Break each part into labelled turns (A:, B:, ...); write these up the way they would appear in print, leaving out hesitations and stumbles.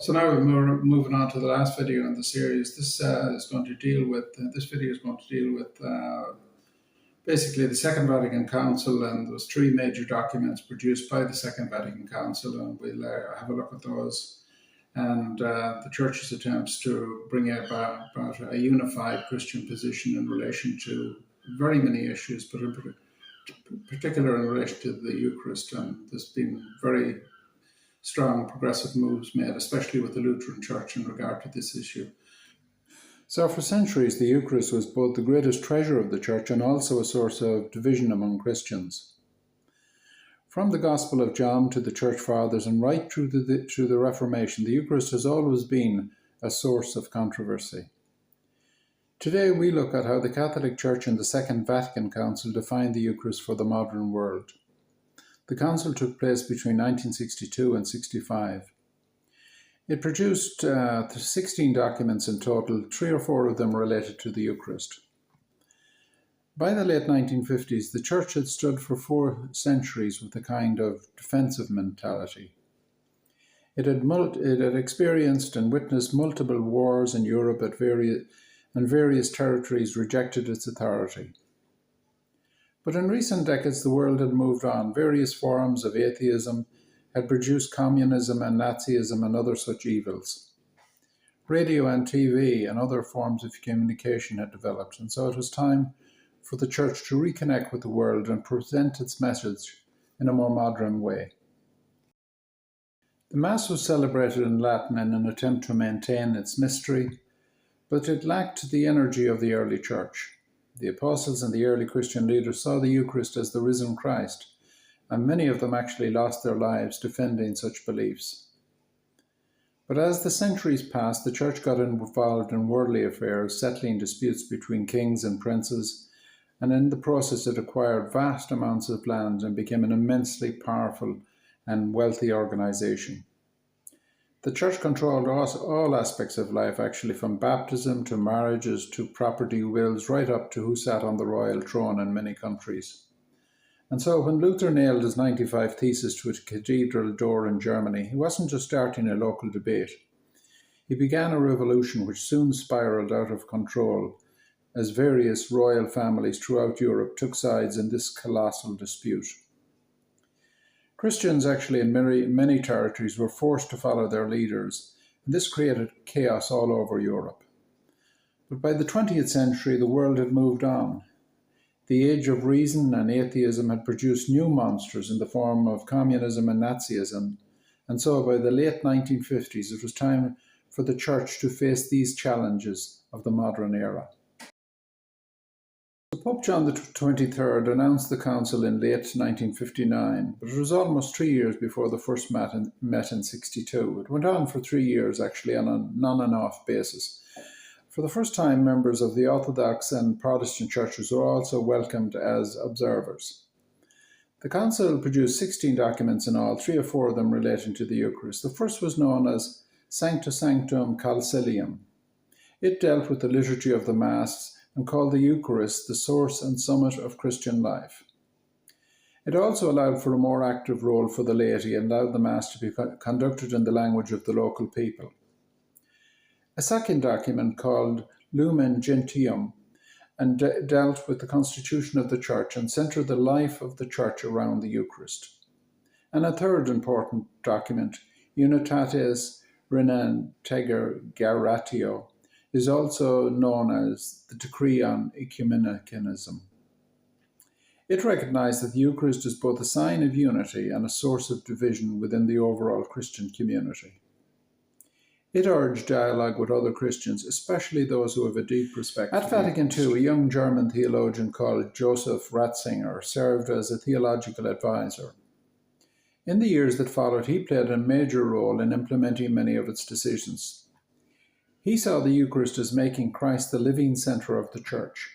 A: So now we're moving on to the last video in the series. This video is going to deal with basically the Second Vatican Council, and there was three major documents produced by the Second Vatican Council, and we'll have a look at those and the Church's attempts to bring about a unified Christian position in relation to very many issues, but in particular in relation to the Eucharist. And there's been very strong progressive moves made, especially with the Lutheran Church in regard to this issue. So for centuries, the Eucharist was both the greatest treasure of the Church and also a source of division among Christians. From the Gospel of John to the Church Fathers and right through the Reformation, the Eucharist has always been a source of controversy. Today we look at how the Catholic Church and the Second Vatican Council defined the Eucharist for the modern world. The Council took place between 1962 and 65. It produced 16 documents in total, 3 or 4 of them related to the Eucharist. By the late 1950s, the Church had stood for 4 centuries with a kind of defensive mentality. It had experienced and witnessed multiple wars in Europe and various territories rejected its authority. But in recent decades, the world had moved on. Various forms of atheism had produced communism and Nazism and other such evils. Radio and TV and other forms of communication had developed, and so it was time for the Church to reconnect with the world and present its message in a more modern way. The Mass was celebrated in Latin in an attempt to maintain its mystery, but it lacked the energy of the early Church. The apostles and the early Christian leaders saw the Eucharist as the risen Christ, and many of them actually lost their lives defending such beliefs. But as the centuries passed, the Church got involved in worldly affairs, settling disputes between kings and princes, and in the process it acquired vast amounts of land and became an immensely powerful and wealthy organization. The Church controlled all aspects of life, actually, from baptism to marriages to property wills, right up to who sat on the royal throne in many countries. And so when Luther nailed his 95 Theses to a cathedral door in Germany, he wasn't just starting a local debate. He began a revolution which soon spiraled out of control as various royal families throughout Europe took sides in this colossal dispute. Christians actually in many territories were forced to follow their leaders, and this created chaos all over Europe. But by the 20th century, the world had moved on. The age of reason and atheism had produced new monsters in the form of communism and Nazism, and so by the late 1950s, it was time for the Church to face these challenges of the modern era. Pope John XXIII announced the Council in late 1959, but it was almost 3 years before the first met in 62. It went on for 3 years, actually, on a on-and-off basis. For the first time, members of the Orthodox and Protestant churches were also welcomed as observers. The Council produced 16 documents in all, 3 or 4 of them relating to the Eucharist. The first was known as Sacrosanctum Concilium. It dealt with the liturgy of the Mass and called the Eucharist the source and summit of Christian life. It also allowed for a more active role for the laity and allowed the Mass to be conducted in the language of the local people. A second document called Lumen, Gentium and dealt with the constitution of the Church and centred the life of the Church around the Eucharist. And a third important document, Unitatis Reintegratio, is also known as the Decree on Ecumenicism. It recognized that the Eucharist is both a sign of unity and a source of division within the overall Christian community. It urged dialogue with other Christians, especially those who have a deep respect. At Vatican II, a young German theologian called Joseph Ratzinger served as a theological advisor. In the years that followed, he played a major role in implementing many of its decisions. He saw the Eucharist as making Christ the living centre of the Church.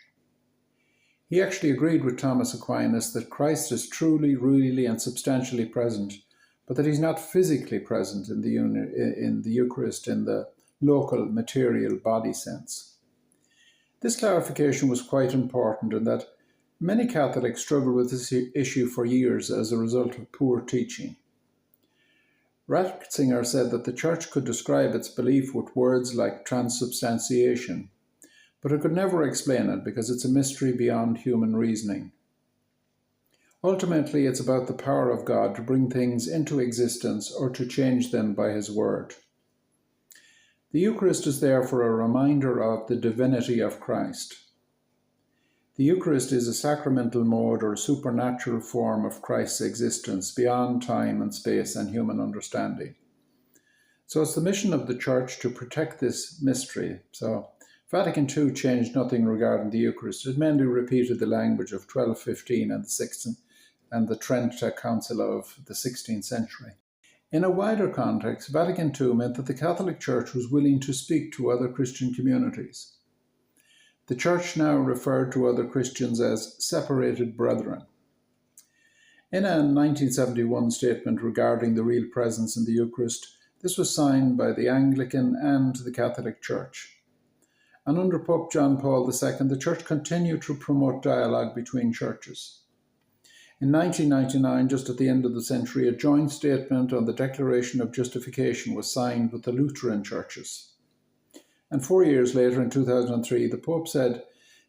A: He actually agreed with Thomas Aquinas that Christ is truly, really and substantially present, but that he's not physically present in the Eucharist in the local material body sense. This clarification was quite important in that many Catholics struggled with this issue for years as a result of poor teaching. Ratzinger said that the Church could describe its belief with words like transubstantiation, but it could never explain it because it's a mystery beyond human reasoning. Ultimately, it's about the power of God to bring things into existence or to change them by His Word. The Eucharist is therefore a reminder of the divinity of Christ. The Eucharist is a sacramental mode or supernatural form of Christ's existence beyond time and space and human understanding. So it's the mission of the Church to protect this mystery. So Vatican II changed nothing regarding the Eucharist. It mainly repeated the language of 1215 and the Trent Council of the 16th century. In a wider context, Vatican II meant that the Catholic Church was willing to speak to other Christian communities. The Church now referred to other Christians as separated brethren. In a 1971 statement regarding the real presence in the Eucharist, this was signed by the Anglican and the Catholic Church. And under Pope John Paul II, the Church continued to promote dialogue between churches. In 1999, just at the end of the century, a joint statement on the Declaration of Justification was signed with the Lutheran churches. And 4 years later, in 2003, the Pope said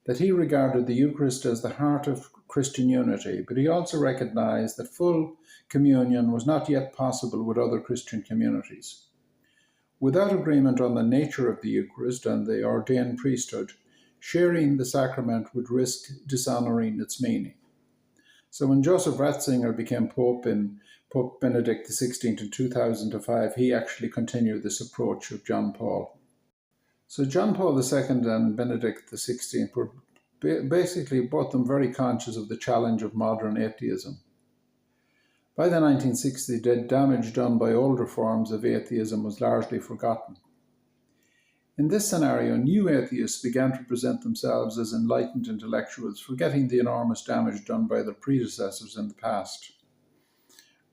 A: that he regarded the Eucharist as the heart of Christian unity, but he also recognized that full communion was not yet possible with other Christian communities. Without agreement on the nature of the Eucharist and the ordained priesthood, sharing the sacrament would risk dishonoring its meaning. So when Joseph Ratzinger became Pope in Pope Benedict XVI in 2005, he actually continued this approach of John Paul. So John Paul II and Benedict XVI were basically both of them very conscious of the challenge of modern atheism. By the 1960s, the damage done by older forms of atheism was largely forgotten. In this scenario, new atheists began to present themselves as enlightened intellectuals, forgetting the enormous damage done by their predecessors in the past.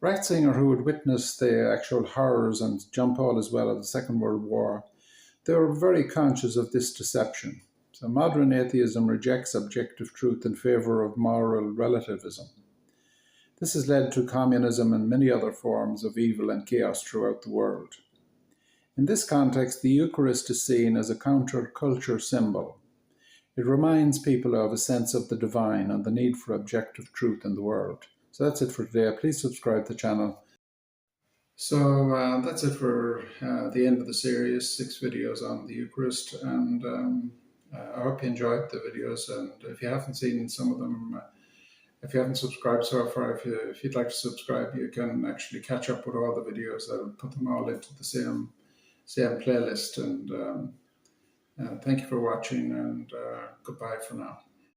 A: Ratzinger, who had witnessed the actual horrors, and John Paul as well, of the Second World War, they were very conscious of this deception. So modern atheism rejects objective truth in favor of moral relativism. This has led to communism and many other forms of evil and chaos throughout the world. In this context, the Eucharist is seen as a counter-culture symbol. It reminds people of a sense of the divine and the need for objective truth in the world. So that's it for today. Please subscribe to the channel. So that's it for the end of the series, 6 videos on the Eucharist. And I hope you enjoyed the videos. And if you haven't seen some of them, if you haven't subscribed so far, if you'd like to subscribe, you can actually catch up with all the videos. I'll put them all into the same playlist. And thank you for watching, and goodbye for now.